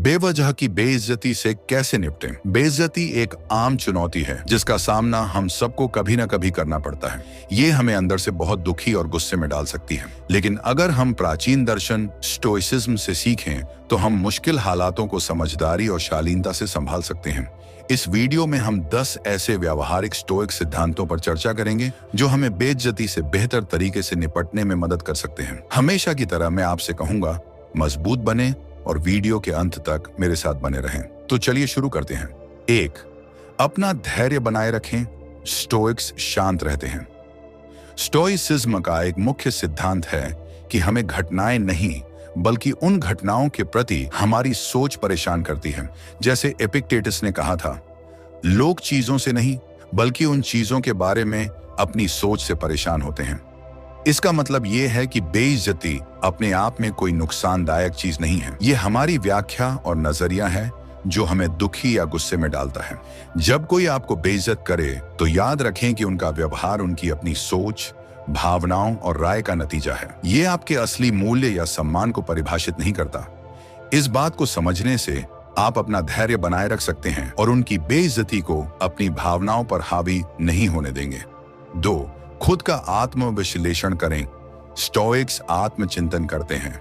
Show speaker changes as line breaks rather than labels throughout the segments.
बेवजह की बेइज्जती से कैसे निपटें? बेइज्जती एक आम चुनौती है जिसका सामना हम सबको कभी ना कभी करना पड़ता है। ये हमें अंदर से बहुत दुखी और गुस्से में डाल सकती है। लेकिन अगर हम प्राचीन दर्शन स्टोइसिज्म से सीखें तो हम मुश्किल हालातों को समझदारी और शालीनता से संभाल सकते हैं। इस वीडियो में हम 10 ऐसे व्यावहारिक स्टोइक सिद्धांतों पर चर्चा करेंगे जो हमें बेइज्जती से बेहतर तरीके से निपटने में मदद कर सकते हैं। हमेशा की तरह मैं आपसे कहूंगा, मजबूत बने और वीडियो के अंत तक मेरे साथ बने रहें। तो चलिए शुरू करते हैं। 1. अपना धैर्य बनाए रखें। स्टोइक्स शांत रहते हैं। स्टोइसिज्म का एक मुख्य सिद्धांत है कि हमें घटनाएं नहीं बल्कि उन घटनाओं के प्रति हमारी सोच परेशान करती है। जैसे एपिक्टेटस ने कहा था, लोग चीजों से नहीं बल्कि उन चीजों के बारे में अपनी सोच से परेशान होते हैं। इसका मतलब यह है कि बेइज्जती अपने आप में कोई नुकसानदायक चीज नहीं है। ये हमारी व्याख्या और नजरिया है जो हमें दुखी या गुस्से में डालता है। जब कोई आपको बेइज्जत करे तो याद रखें कि उनका व्यवहार उनकी अपनी सोच, भावनाओं और राय का नतीजा है। ये आपके असली मूल्य या सम्मान को परिभाषित नहीं करता। इस बात को समझने से आप अपना धैर्य बनाए रख सकते हैं और उनकी बेइज्जती को अपनी भावनाओं पर हावी नहीं होने देंगे। 2. खुद का आत्मविश्लेषण करें। स्टोइक्स आत्मचिंतन करते हैं।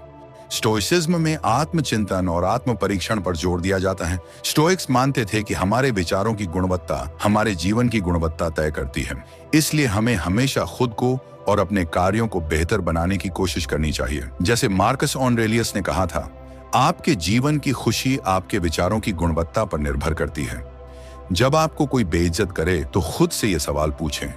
स्टोइसिज्म में आत्मचिंतन और आत्म परीक्षण पर जोर दिया जाता है। स्टोइक्स मानते थे कि हमारे विचारों की गुणवत्ता हमारे जीवन की गुणवत्ता तय करती है। इसलिए हमें हमेशा खुद को और अपने कार्यों को बेहतर बनाने की कोशिश करनी चाहिए। जैसे मार्कस ऑरेलियस ने कहा था, आपके जीवन की खुशी आपके विचारों की गुणवत्ता पर निर्भर करती है। जब आपको कोई बेइज्जत करे तो खुद से ये सवाल पूछें,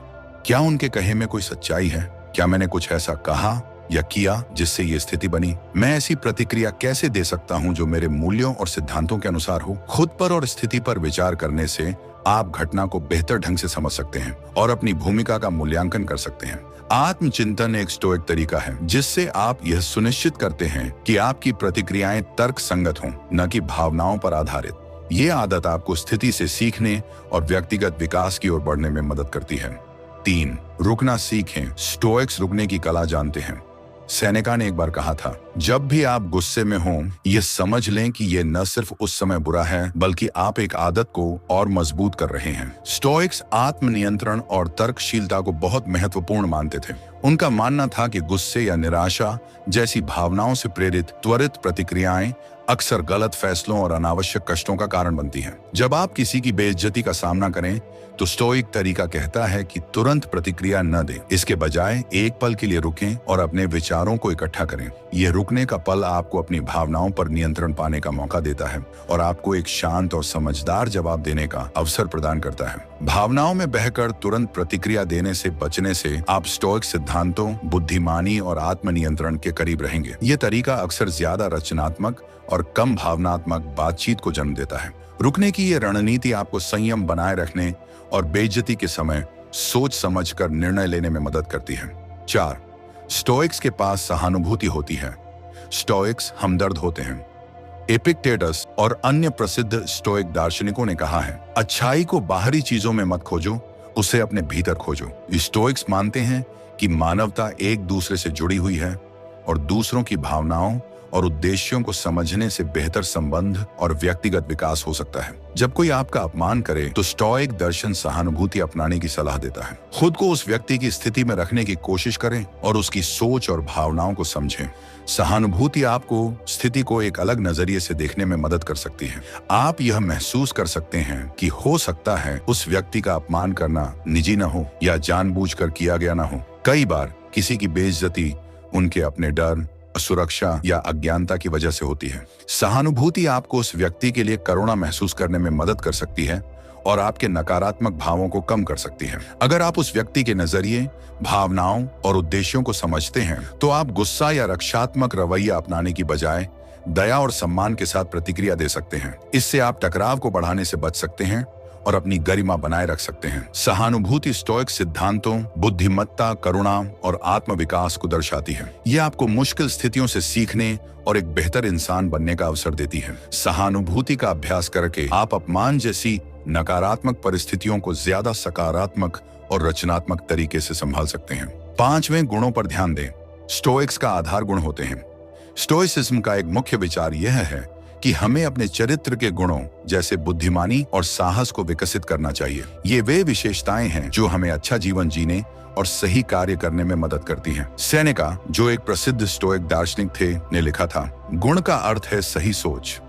क्या उनके कहे में कोई सच्चाई है? क्या मैंने कुछ ऐसा कहा या किया जिससे ये स्थिति बनी? मैं ऐसी प्रतिक्रिया कैसे दे सकता हूं जो मेरे मूल्यों और सिद्धांतों के अनुसार हो? खुद पर और स्थिति पर विचार करने से आप घटना को बेहतर ढंग से समझ सकते हैं और अपनी भूमिका का मूल्यांकन कर सकते हैं। आत्मचिंतन एक स्टोइक तरीका है जिससे आप यह सुनिश्चित करते हैं कि आपकी प्रतिक्रियाएं तर्क संगत हों, न कि भावनाओं पर आधारित। ये आदत आपको स्थिति से सीखने और व्यक्तिगत विकास की ओर बढ़ने में मदद करती है। 3. रुकना सीखें। स्टोइक्स रुकने की कला जानते हैं। सेनेका ने एक बार कहा था, जब भी आप गुस्से में हों, ये समझ लें कि ये न सिर्फ उस समय बुरा है बल्कि आप एक आदत को और मजबूत कर रहे हैं। स्टोइक्स आत्मनियंत्रण और तर्कशीलता को बहुत महत्वपूर्ण मानते थे। उनका मानना था कि गुस्से या निराशा जैसी भावनाओं से प्रेरित त्वरित प्रतिक्रियाएं अक्सर गलत फैसलों और अनावश्यक कष्टों का कारण बनती हैं। जब आप किसी की बेइज्जती का सामना करें तो स्टोइक तरीका कहता है कि तुरंत प्रतिक्रिया न दें। इसके बजाय एक पल के लिए रुकें और अपने विचारों को इकट्ठा करें। यह रुकने का पल आपको अपनी भावनाओं पर नियंत्रण पाने का मौका देता है और आपको एक शांत और समझदार जवाब देने का अवसर प्रदान करता है। भावनाओं में बहकर तुरंत प्रतिक्रिया देने से बचने से आप स्टोइक सिद्धांतों, बुद्धिमानी और आत्मनियंत्रण के करीब रहेंगे। ये तरीका अक्सर ज्यादा रचनात्मक और कम भावनात्मक बातचीत को जन्म देता है। रुकने की ये रणनीति आपको संयम बनाए रखने और बेइज्जती के समय सोच समझकर निर्णय लेने में मदद करती है। 4. स्टोइक्स के पास सहानुभूति होती है। स्टोइक्स हमदर्द होते हैं। एपिक्टेटस और अन्य प्रसिद्ध स्टोइक दार्शनिकों ने कहा है, अच्छाई को बाहरी चीजों में मत खोजो, उसे अपने भीतर खोजो। स्टोइक्स मानते हैं कि मानवता एक दूसरे से जुड़ी हुई है और दूसरों की भावनाओं और उद्देश्यों को समझने से बेहतर संबंध और व्यक्तिगत विकास हो सकता है। जब कोई आपका अपमान करे तो स्टोइक दर्शन सहानुभूति अपनाने की सलाह देता है। खुद को उस व्यक्ति की स्थिति में रखने की कोशिश करें और उसकी सोच और भावनाओं को समझें। सहानुभूति आपको स्थिति को एक अलग नजरिए से देखने में मदद कर सकती है। आप यह महसूस कर सकते हैं कि हो सकता है उस व्यक्ति का अपमान करना निजी न हो या जानबूझकर किया गया न हो। कई बार किसी की बेइज्जती उनके अपने डर, सुरक्षा या अज्ञानता की वजह से होती है। सहानुभूति आपको उस व्यक्ति के लिए करुणा महसूस करने में मदद कर सकती है और आपके नकारात्मक भावों को कम कर सकती है। अगर आप उस व्यक्ति के नजरिए, भावनाओं और उद्देश्यों को समझते हैं तो आप गुस्सा या रक्षात्मक रवैया अपनाने की बजाय दया और सम्मान के साथ प्रतिक्रिया दे सकते हैं। इससे आप टकराव को बढ़ाने से बच सकते हैं और अपनी गरिमा बनाए रख सकते हैं। सहानुभूति स्टोइक सिद्धांतों, बुद्धिमत्ता, करुणा और आत्मविकास को दर्शाती है। यह आपको मुश्किल स्थितियों से सीखने और एक बेहतर इंसान बनने का अवसर देती है। सहानुभूति का अभ्यास करके आप अपमान जैसी नकारात्मक परिस्थितियों को ज्यादा सकारात्मक और रचनात्मक तरीके से संभाल सकते हैं। 5वें गुणों पर ध्यान दें। स्टोइक्स का आधार गुण होते हैं। स्टोइसिज्म का एक मुख्य विचार यह है कि हमें अपने चरित्र के गुणों जैसे बुद्धिमानी और साहस को विकसित करना चाहिए। ये वे विशेषताएं हैं जो हमें अच्छा जीवन जीने और सही कार्य करने में मदद करती हैं। सेनेका, जो एक प्रसिद्ध स्टोइक दार्शनिक थे, ने लिखा था, गुण का अर्थ है सही सोच।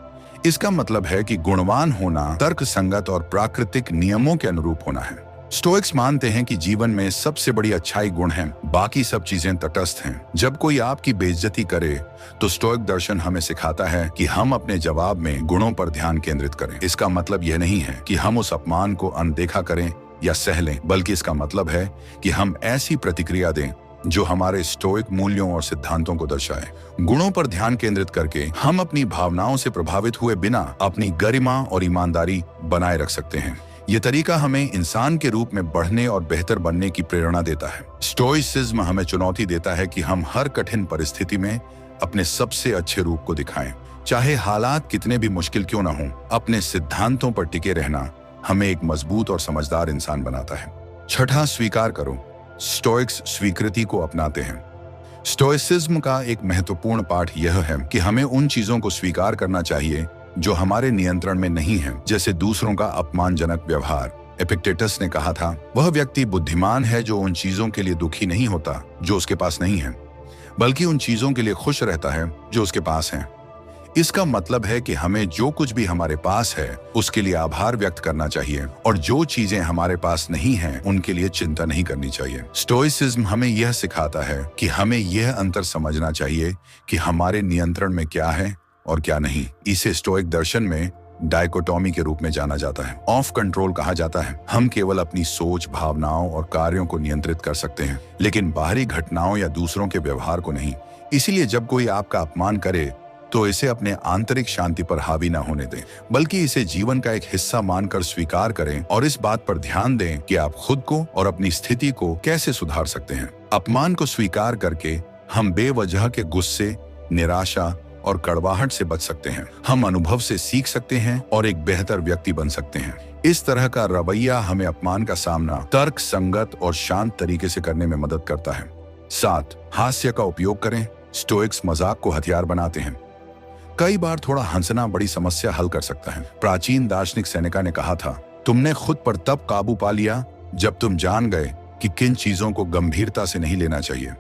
इसका मतलब है कि गुणवान होना तर्क संगत और प्राकृतिक नियमों के अनुरूप होना है। स्टोइक्स मानते हैं कि जीवन में सबसे बड़ी अच्छाई गुण है, बाकी सब चीजें तटस्थ हैं। जब कोई आपकी बेइज्जती करे तो स्टोइक दर्शन हमें सिखाता है कि हम अपने जवाब में गुणों पर ध्यान केंद्रित करें। इसका मतलब यह नहीं है कि हम उस अपमान को अनदेखा करें या सह लें, बल्कि इसका मतलब है कि हम ऐसी प्रतिक्रिया दें जो हमारे स्टोइक मूल्यों और सिद्धांतों को दर्शाए। गुणों पर ध्यान केंद्रित करके हम अपनी भावनाओं से प्रभावित हुए बिना अपनी गरिमा और ईमानदारी बनाए रख सकते हैं। ये तरीका हमें इंसान के रूप में बढ़ने और बेहतर बनने की प्रेरणा देता है। स्टोइसिज्म हमें चुनौती देता है कि हम हर कठिन परिस्थिति में अपने सबसे अच्छे रूप को दिखाएं, चाहे हालात कितने भी मुश्किल क्यों न हों। अपने सिद्धांतों पर टिके रहना हमें एक मजबूत और समझदार इंसान बनाता है। छठा, स्वीकार करो। स्टोइक्स स्वीकृति को अपनाते हैं। स्टोइसिज्म का एक महत्वपूर्ण पाठ यह है कि हमें उन चीजों को स्वीकार करना चाहिए जो हमारे नियंत्रण में नहीं है, जैसे दूसरों का अपमानजनक व्यवहार। एपिक्टेटस ने कहा था, वह व्यक्ति बुद्धिमान है जो उन चीजों के लिए दुखी नहीं होता जो उसके पास नहीं है, बल्कि उन चीजों के लिए खुश रहता है जो उसके पास हैं। इसका मतलब है कि हमें जो कुछ भी हमारे पास है उसके लिए आभार व्यक्त करना चाहिए और जो चीजें हमारे पास नहीं हैं उनके लिए चिंता नहीं करनी चाहिए। स्टोइसिज्म हमें यह सिखाता है कि हमें यह अंतर समझना चाहिए कि हमारे नियंत्रण में क्या है और क्या नहीं। इसे स्टोइक दर्शन में डायकोटॉमी के रूप में जाना जाता है। ऑफ कंट्रोल कहा जाता है। हम केवल अपनी सोच, भावनाओं और कार्यों को नियंत्रित कर सकते हैं, लेकिन बाहरी घटनाओं या दूसरों के व्यवहार को नहीं। इसीलिए जब कोई आपका अपमान करे तो इसे अपने आंतरिक शांति पर हावी न होने दें, बल्कि इसे जीवन का एक हिस्सा मानकर स्वीकार करें और इस बात पर ध्यान दें कि आप खुद को और अपनी स्थिति को कैसे सुधार सकते हैं। अपमान को स्वीकार करके हम बेवजह के गुस्से, निराशा और कड़वाहट से बच सकते हैं। हम अनुभव से सीख सकते हैं और एक बेहतर व्यक्ति बन सकते हैं। इस तरह का रवैया हमें अपमान का सामना तर्क संगत और शांत तरीके से करने में मदद करता है। 7, हास्य का उपयोग करें। स्टोइक्स मजाक को हथियार बनाते हैं। कई बार थोड़ा हंसना बड़ी समस्या हल कर सकता है। प्राचीन दार्शनिक सेनेका ने कहा था, तुमने खुद पर तब काबू पा लिया जब तुम जान गए कि किन चीजों को गंभीरता से नहीं लेना चाहिए।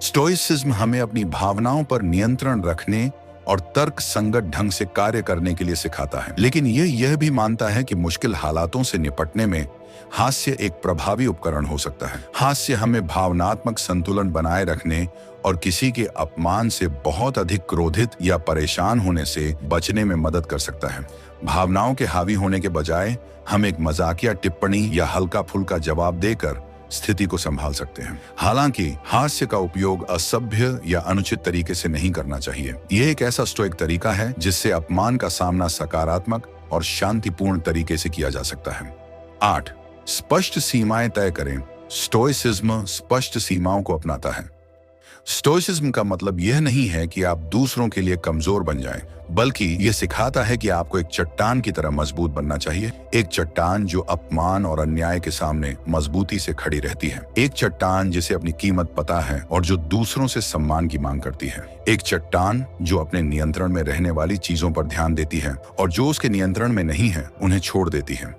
स्टोइसिज्म हमें अपनी भावनाओं पर नियंत्रण रखने और तर्क संगत ढंग से कार्य करने के लिए सिखाता है, लेकिन यह भी मानता है कि मुश्किल हालातों से निपटने में हास्य एक प्रभावी उपकरण हो सकता है। हास्य हमें भावनात्मक संतुलन बनाए रखने और किसी के अपमान से बहुत अधिक क्रोधित या परेशान होने से बचने में मदद कर सकता है। भावनाओं के हावी होने के बजाय हम एक मजाकिया टिप्पणी या हल्का फुल्का जवाब देकर स्थिति को संभाल सकते हैं। हालांकि हास्य का उपयोग असभ्य या अनुचित तरीके से नहीं करना चाहिए। यह एक ऐसा स्टोइक तरीका है जिससे अपमान का सामना सकारात्मक और शांतिपूर्ण तरीके से किया जा सकता है। 8, स्पष्ट सीमाएं तय करें। स्टोइसिज्म स्पष्ट सीमाओं को अपनाता है। स्टोइसिज्म का मतलब यह नहीं है कि आप दूसरों के लिए कमजोर बन जाएं, बल्कि यह सिखाता है कि आपको एक चट्टान की तरह मजबूत बनना चाहिए। एक चट्टान जो अपमान और अन्याय के सामने मजबूती से खड़ी रहती है। एक चट्टान जिसे अपनी कीमत पता है और जो दूसरों से सम्मान की मांग करती है। एक चट्टान जो अपने नियंत्रण में रहने वाली चीजों पर ध्यान देती है और जो उसके नियंत्रण में नहीं है उन्हें छोड़ देती है।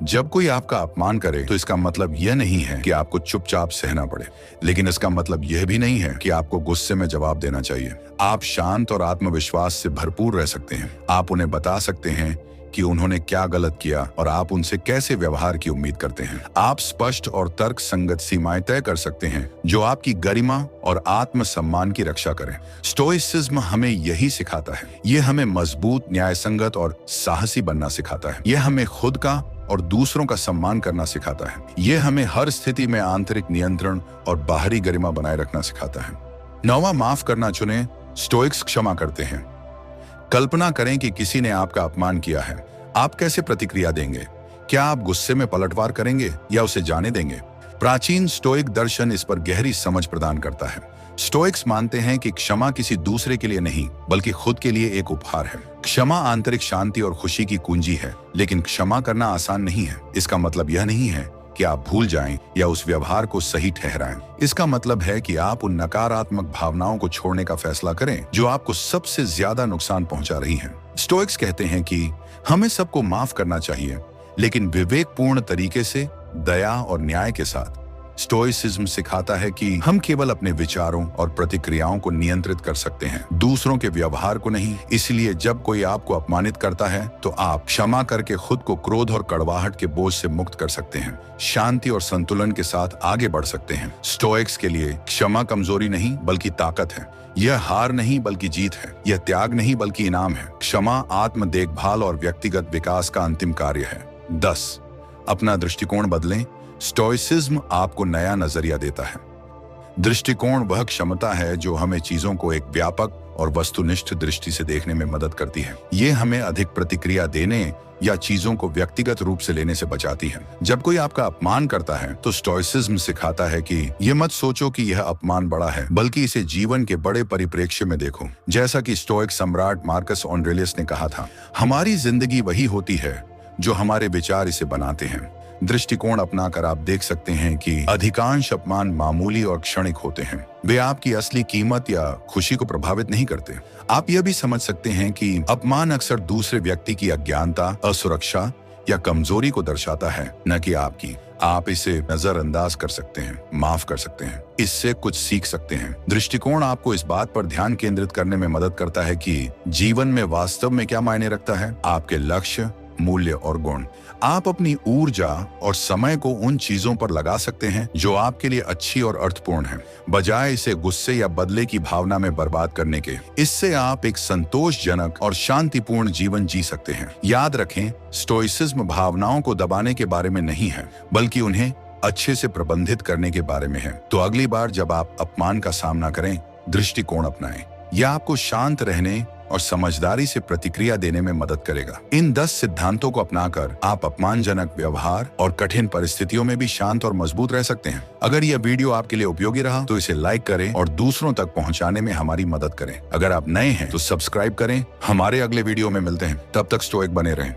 जब कोई आपका अपमान करे तो इसका मतलब यह नहीं है कि आपको चुपचाप सहना पड़े, लेकिन इसका मतलब यह भी नहीं है कि आपको गुस्से में जवाब देना चाहिए। आप शांत और आत्मविश्वास से भरपूर रह सकते हैं। आप उन्हें बता सकते हैं कि उन्होंने क्या गलत किया और आप उनसे कैसे व्यवहार की उम्मीद करते हैं। आप स्पष्ट और तर्क संगत सीमाएं तय कर सकते हैं जो आपकी गरिमा और आत्मसम्मान की रक्षा करें। स्टोइसिज्म हमें यही सिखाता है। यह हमें मजबूत, न्यायसंगत और साहसी बनना सिखाता है। यह हमें खुद का और दूसरों का सम्मान करना सिखाता है। यह हमें हर स्थिति में आंतरिक नियंत्रण और बाहरी गरिमा बनाए रखना सिखाता है। 9वां, माफ करना चुनें। स्टोइक्स क्षमा करते हैं। कल्पना करें कि किसी ने आपका अपमान किया है। आप कैसे प्रतिक्रिया देंगे? क्या आप गुस्से में पलटवार करेंगे या उसे जाने देंगे? प्राचीन स्टोइक दर्शन इस पर गहरी समझ प्रदान करता है। स्टोइक्स मानते हैं कि क्षमा किसी दूसरे के लिए नहीं बल्कि खुद के लिए एक उपहार है। क्षमा आंतरिक शांति और खुशी की कुंजी है, लेकिन क्षमा करना आसान नहीं है। इसका मतलब यह नहीं है कि आप भूल जाएं या उस व्यवहार को सही ठहराएं। इसका मतलब है कि आप उन नकारात्मक भावनाओं को छोड़ने का फैसला करें जो आपको सबसे ज्यादा नुकसान पहुंचा रही हैं। स्टोइक्स कहते हैं कि हमें सबको माफ करना चाहिए, लेकिन विवेकपूर्ण तरीके से, दया और न्याय के साथ। स्टोइसिज्म सिखाता है कि हम केवल अपने विचारों और प्रतिक्रियाओं को नियंत्रित कर सकते हैं, दूसरों के व्यवहार को नहीं। इसलिए जब कोई आपको अपमानित करता है तो आप क्षमा करके खुद को क्रोध और कड़वाहट के बोझ से मुक्त कर सकते हैं, शांति और संतुलन के साथ आगे बढ़ सकते हैं। स्टोइक्स के लिए क्षमा कमजोरी नहीं बल्कि ताकत है। यह हार नहीं बल्कि जीत है। यह त्याग नहीं बल्कि इनाम है। क्षमा आत्म देखभाल और व्यक्तिगत विकास का अंतिम कार्य है। 10. अपना दृष्टिकोण बदलें। स्टोइसिज्म आपको नया नजरिया देता है। दृष्टिकोण वह क्षमता है जो हमें चीजों को एक व्यापक और वस्तुनिष्ठ दृष्टि से देखने में मदद करती है। ये हमें अधिक प्रतिक्रिया देने या चीजों को व्यक्तिगत रूप से लेने से बचाती है। जब कोई आपका अपमान करता है तो स्टोइसिज्म सिखाता है कि ये मत सोचो कि यह अपमान बड़ा है, बल्कि इसे जीवन के बड़े परिप्रेक्ष्य में देखो। जैसा कि स्टोइक सम्राट मार्कस ऑरेलियस ने कहा था, हमारी जिंदगी वही होती है जो हमारे विचार इसे बनाते हैं। दृष्टिकोण अपनाकर आप देख सकते हैं कि अधिकांश अपमान मामूली और क्षणिक होते हैं। वे आपकी असली कीमत या खुशी को प्रभावित नहीं करते। आप यह भी समझ सकते हैं कि अपमान अक्सर दूसरे व्यक्ति की अज्ञानता, असुरक्षा या कमजोरी को दर्शाता है, न कि आपकी। आप इसे नजरअंदाज कर सकते हैं, माफ कर सकते हैं, इससे कुछ सीख सकते हैं। दृष्टिकोण आपको इस बात पर ध्यान केंद्रित करने में मदद करता है कि जीवन में वास्तव में क्या मायने रखता है। आपके लक्ष्य, मूल्य और गुण। आप अपनी ऊर्जा और समय को उन चीजों पर लगा सकते हैं जो आपके लिए अच्छी और अर्थपूर्ण है, बजाय इसे गुस्से या बदले की भावना में बर्बाद करने के। इससे आप एक संतोषजनक और शांतिपूर्ण जीवन जी सकते हैं। याद रखें, स्टोइसिज्म भावनाओं को दबाने के बारे में नहीं है, बल्कि उन्हें अच्छे से प्रबंधित करने के बारे में है। तो अगली बार जब आप अपमान का सामना करें, दृष्टिकोण अपनाएं। यह आपको शांत रहने और समझदारी से प्रतिक्रिया देने में मदद करेगा। इन 10 सिद्धांतों को अपनाकर आप अपमानजनक व्यवहार और कठिन परिस्थितियों में भी शांत और मजबूत रह सकते हैं। अगर यह वीडियो आपके लिए उपयोगी रहा तो इसे लाइक करें और दूसरों तक पहुंचाने में हमारी मदद करें। अगर आप नए हैं तो सब्सक्राइब करें। हमारे अगले वीडियो में मिलते हैं, तब तक स्टोइक बने रहें।